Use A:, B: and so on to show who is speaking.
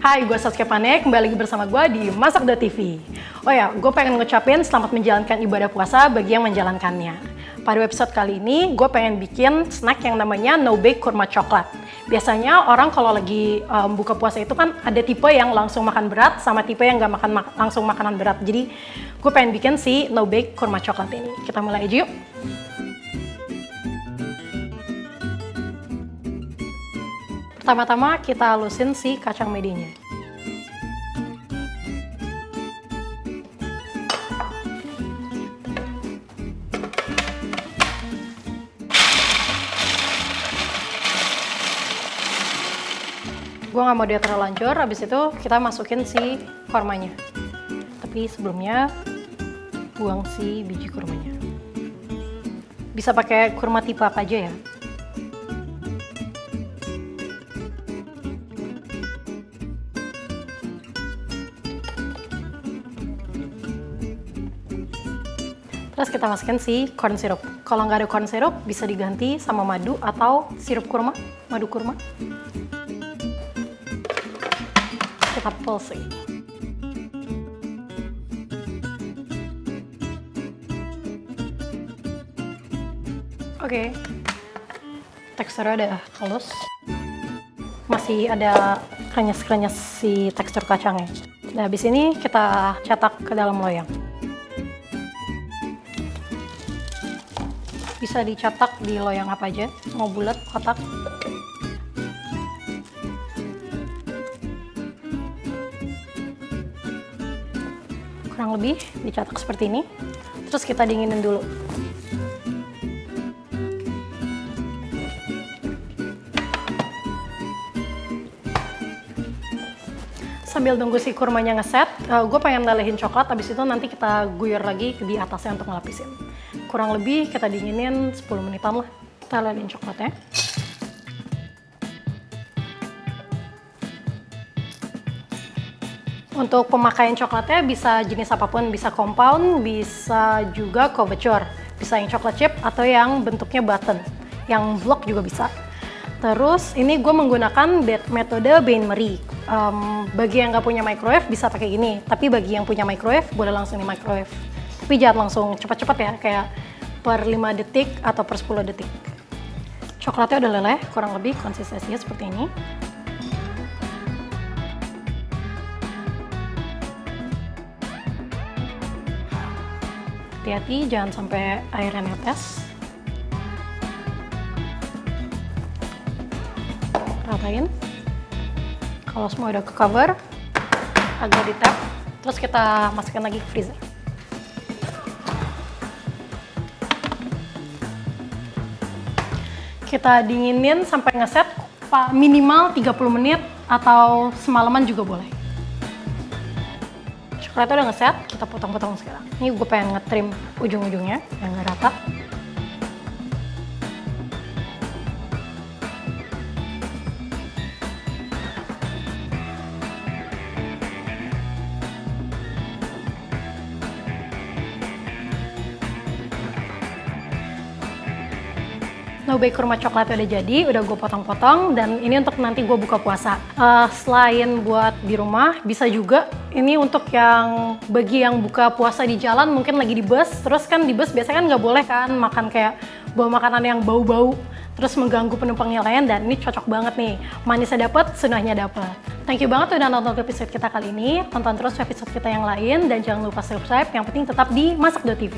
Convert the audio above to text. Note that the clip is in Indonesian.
A: Hai, gue Saskia Panek, kembali lagi bersama gue di Masak.tv. Oh ya, gue pengen ngucapin selamat menjalankan ibadah puasa bagi yang menjalankannya. Pada episode kali ini, gue pengen bikin snack yang namanya no bake kurma coklat. Biasanya orang kalau lagi buka puasa itu kan ada tipe yang langsung makan berat sama tipe yang gak makan langsung makanan berat. Jadi gue pengen bikin si no bake kurma coklat ini. Kita mulai aja yuk. Pertama-tama kita halusin si kacang medenya. Gue nggak mau dia terlalu lancur, habis itu kita masukin si kurmanya. Tapi sebelumnya buang si biji kurmanya. Bisa pakai kurma tipe apa aja ya. Terus kita masukin si corn syrup. Kalau nggak ada corn syrup, bisa diganti sama madu atau sirup kurma, madu kurma. Kita pulse. Oke. Teksturnya udah halus. Masih ada krenyes-krenyes si tekstur kacangnya. Nah, habis ini kita cetak ke dalam loyang. Bisa dicetak di loyang apa aja, mau bulat, kotak. Kurang lebih dicetak seperti ini. Terus kita dinginin dulu. Sambil tunggu si kurmanya ngeset, gue pengen lelehin coklat, habis itu nanti kita guyur lagi di atasnya untuk ngelapisin. Kurang lebih kita dinginin 10 menitan lah. Kita lelehin coklatnya. Untuk pemakaian coklatnya bisa jenis apapun, bisa compound, bisa juga couverture. Bisa yang coklat chip atau yang bentuknya button. Yang block juga bisa. Terus ini gue menggunakan metode bain-marie. Bagi yang nggak punya microwave bisa pakai gini, tapi bagi yang punya microwave boleh langsung di microwave. Tapi jangan langsung cepat-cepat ya, kayak per 5 detik atau per 10 detik. Coklatnya udah leleh, kurang lebih konsistensinya seperti ini. Hati-hati jangan sampai airnya netes. Ratain. Kalau semua udah ke cover, agak di tap, terus kita masukkan lagi ke freezer. Kita dinginin sampai ngeset minimal 30 menit atau semalaman juga boleh. Coklatnya udah ngeset, kita potong-potong sekarang. Ini gue pengen ngetrim ujung-ujungnya yang nggak rata. No bake kurma coklatnya udah jadi, udah gue potong-potong, dan ini untuk nanti gue buka puasa. Selain buat di rumah, bisa juga ini untuk yang bagi yang buka puasa di jalan, mungkin lagi di bus, terus kan di bus biasanya kan nggak boleh kan makan kayak bawa makanan yang bau-bau, terus mengganggu penumpang yang lain, dan ini cocok banget nih. Manisnya dapet, sunahnya dapet. Thank you banget udah nonton episode kita kali ini, tonton terus episode kita yang lain, dan jangan lupa subscribe, yang penting tetap di Masak.tv.